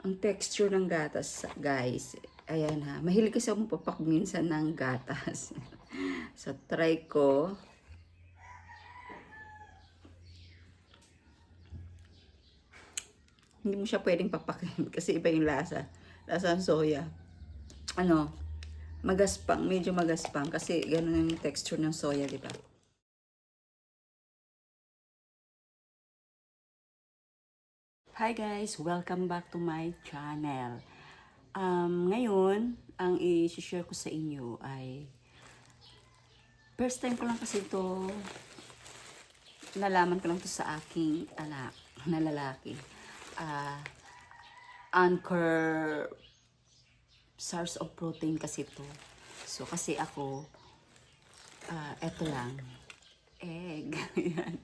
Ang texture ng gatas, guys. Ayan ha. Mahilig kasi ako mapapak minsan ng gatas. So, try ko. Hindi mo siya pwedeng papakin kasi iba yung lasa. Lasa ng soya. Ano, magaspang. Medyo magaspang kasi ganun yung texture ng soya, di ba? Hi guys! Welcome back to my channel. Ngayon, ang i-share ko sa inyo ay first time ko lang kasi ito nalaman ko lang to sa aking anak na lalaki. Anchor source of protein kasi to. So, kasi ako, eto lang, egg. Yan.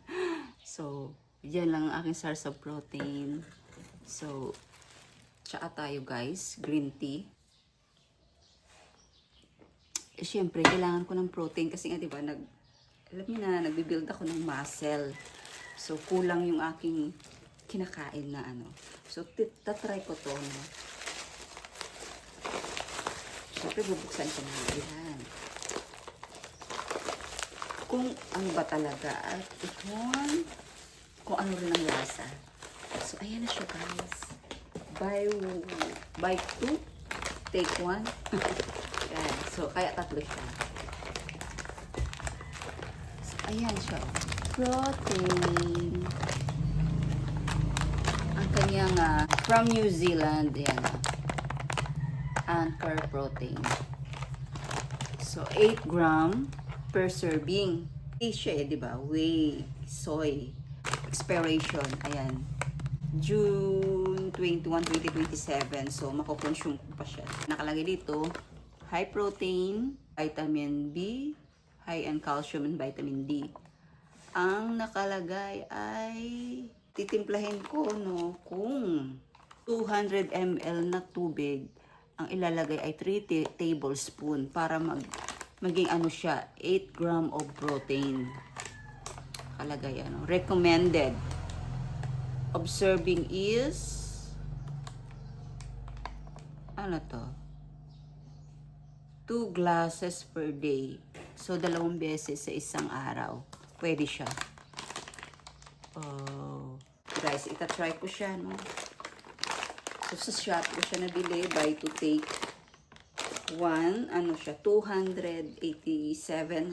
So, yan lang ang aking source of protein. So, tsaka tayo guys, green tea. Siyempre, kailangan ko ng protein kasi nga, diba, alam niyo na, nagbibuild ako ng muscle. So, kulang yung aking kinakain na ano. So, tatry ko to, no? Siyempre, bubuksan ko na. Yan. Kung ano ba talaga. At ito, kung ano rin ang lasa. So, ayan na siya, guys. Buy 2, take 1. Yan. So, kaya tatlo siya. So, ayan siya. Protein. Ang kanyang from New Zealand. Yan. Anchor protein. So, 8 gram per serving. Siya di ba? Whey, soy, expiration. Ayan. June 21, 2027. So, makukonsume ko pa siya. Nakalagay dito, high protein, vitamin B, high in calcium and vitamin D. Ang nakalagay ay titimplahin ko, no, kung 200 ml na tubig, ang ilalagay ay 3 tablespoon para maging ano siya, 8 gram of protein. Nakalagay ano, recommended. Observing is ano to? 2 glasses per day. So, 2 beses sa isang araw. Pwede siya. Oh. Guys, itatry ko siya, no? So, sa shop ko siya nabili. Buy to take 1. Ano siya? 287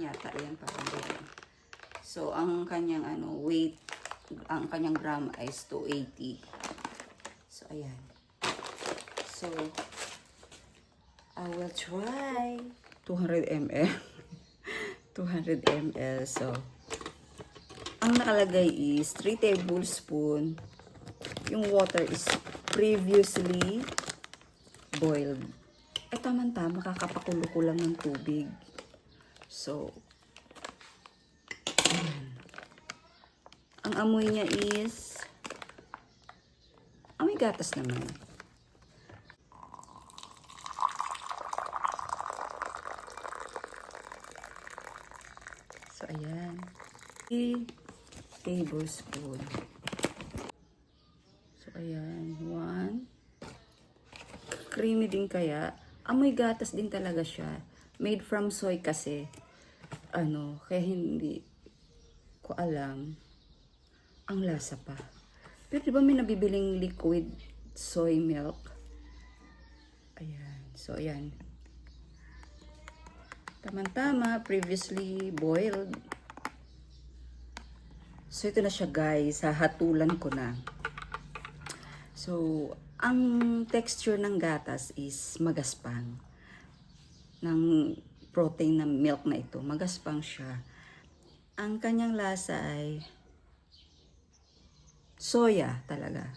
yata. Ayan, parang ganyan. So, ang kanyang ano, weight, ang kanyang gram is 280. So, ayan. So, I will try 200 ml. 200 ml. So, ang nakalagay is 3 tablespoon. Yung water is previously boiled. Eh, tama-tama, kakapakulo ko lang ng tubig. So, ayan. Ang amoy niya is amoy gatas naman. So, ayan. 3 tablespoon. So, ayan. 1. Creamy din kaya. Amoy gatas din talaga siya. Made from soy kasi. Ano, kaya hindi ko alam ang lasa pa. Pero diba may nabibiling liquid soy milk? Ayan. So, ayan. Tama-tama, previously boiled. So, ito na siya guys. Hahatulan ko na. So, ang texture ng gatas is magaspang. Ng protein ng milk na ito. Magaspang siya. Ang kanyang lasa ay soya talaga.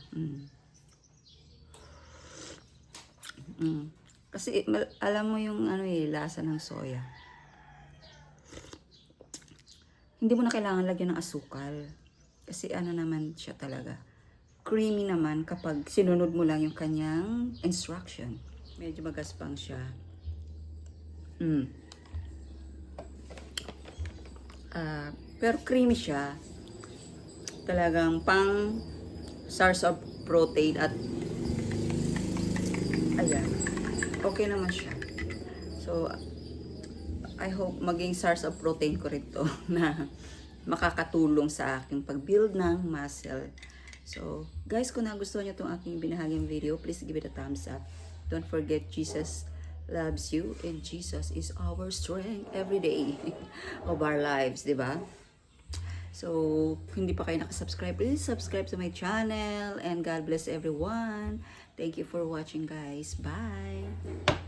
Kasi alam mo yung ano lasa ng soya. Hindi mo na kailangan lagyan ng asukal. Kasi ano naman siya talaga. Creamy naman kapag sinunod mo lang yung kanyang instruction. Medyo magaspang siya. Pero creamy siya. Talagang pang source of protein at ayan. Okay naman siya. So, I hope maging source of protein ko rin to na makakatulong sa aking pag-build ng muscle. So, guys, kung nagustuhan nyo itong aking binahaging video, please give it a thumbs up. Don't forget, Jesus loves you and Jesus is our strength every day of our lives, di ba? So, kung hindi pa kayo nakasubscribe, please subscribe to my channel and God bless everyone. Thank you for watching, guys. Bye!